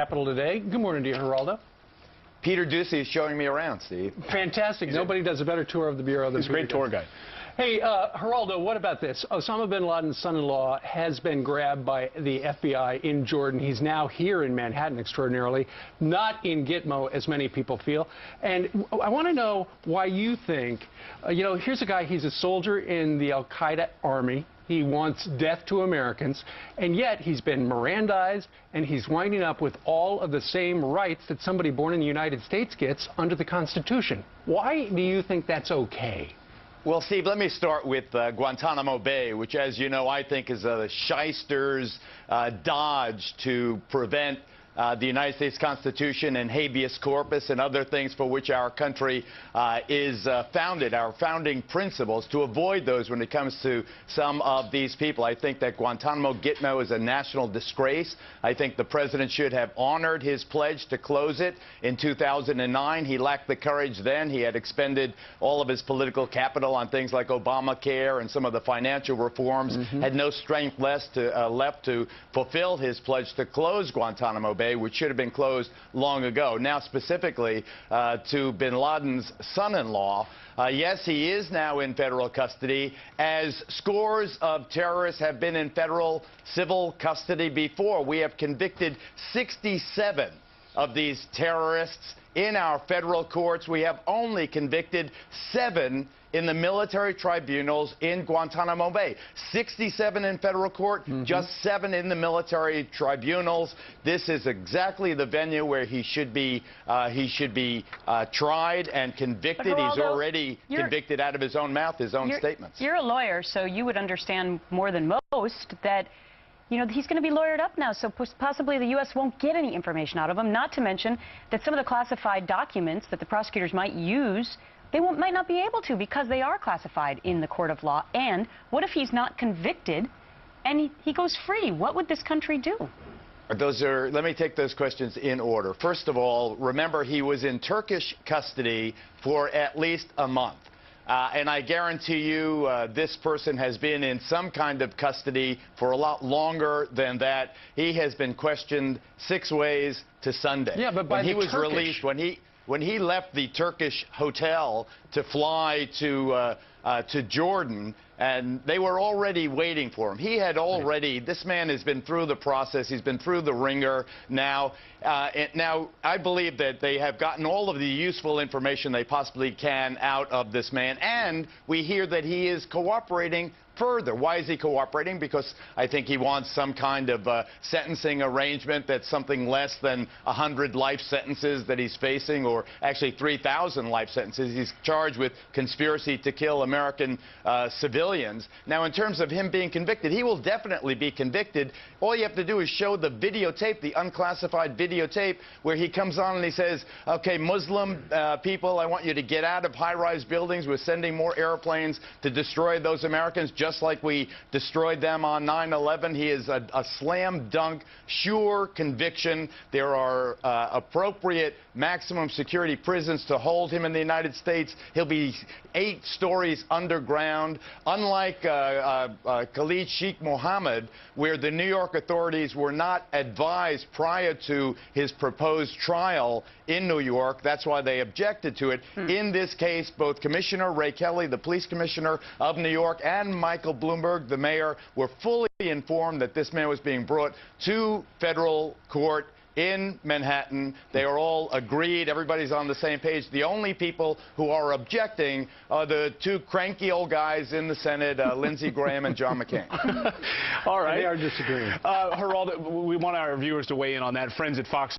Capital today. Good morning to you, Geraldo. Peter Ducey is showing me around, Steve. Fantastic. Nobody does a better tour of the Bureau than He's a great tour guide. Hey, Geraldo, what about this? Osama bin Laden's son-in-law has been grabbed by the FBI in Jordan. He's now here in Manhattan, extraordinarily, not in Gitmo, as many people feel. And I want to know why you think, here's a guy, he's a soldier in the al-Qaeda army. He wants death to Americans, and yet he's been Mirandized, and he's winding up with all of the same rights that somebody born in the United States gets under the Constitution. Why do you think that's okay? Well, Steve, let me start with Guantanamo Bay, which, as you know, I think is a shyster's dodge to prevent the United States Constitution and habeas corpus and other things for which our country is founded, our founding principles, to avoid those when it comes to some of these people. I think that Guantanamo Gitmo is a national disgrace. I think the president should have honored his pledge to close it in 2009. He lacked the courage then. He had expended all of his political capital on things like Obamacare and some of the financial reforms, had no strength left to fulfill his pledge to close Guantanamo Bay, which should have been closed long ago. Now, specifically to bin Laden's son-in-law, yes, he is now in federal custody, as scores of terrorists have been in federal civil custody before. We have convicted 67 of these terrorists in our federal courts. We have only convicted 7 in the military tribunals in Guantanamo Bay. 67 in federal court, just 7 in the military tribunals. This is exactly the venue where he should be tried and convicted. Geraldo, he's already convicted out of his own mouth, his own statements. You're a lawyer, so you would understand more than most that he's going to be lawyered up now, so possibly the U.S. won't get any information out of him, not to mention that some of the classified documents that the prosecutors might use, they might not be able to because they are classified in the court of law. And what if he's not convicted and he goes free? What would this country do? Let me take those questions in order. First of all, remember, he was in Turkish custody for at least a month. And I guarantee you this person has been in some kind of custody for a lot longer than that. He has been questioned 6 ways to Sunday. Yeah, but when he was released, when he left the Turkish hotel to fly to Jordan, and they were already waiting for him. He had already, this man has been through the process. He's been through the ringer now. Now, I believe that they have gotten all of the useful information they possibly can out of this man, and we hear that he is cooperating further. Why is he cooperating? Because I think he wants some kind of sentencing arrangement that's something less than 100 life sentences that he's facing, or actually 3,000 life sentences. He's charged with conspiracy to kill American civilians. Now, in terms of him being convicted, he will definitely be convicted. All you have to do is show the videotape, the unclassified videotape, where he comes on and he says, okay, Muslim people, I want you to get out of high-rise buildings. We're sending more airplanes to destroy those Americans, just like we destroyed them on 9/11. He is a slam dunk, sure conviction. There are appropriate maximum security prisons to hold him in the United States. He'll be 8 stories underground. Unlike Khalid Sheikh Mohammed, where the New York authorities were not advised prior to his proposed trial in New York. That's why they objected to it. In this case, both Commissioner Ray Kelly, the police commissioner of New York, and Michael Bloomberg, the mayor, were fully informed that this man was being brought to federal court in Manhattan. They are all agreed. Everybody's on the same page. The only people who are objecting are the 2 cranky old guys in the Senate, Lindsey Graham and John McCain. All right. They are disagreeing. Geraldo, we want our viewers to weigh in on that. Friends at Fox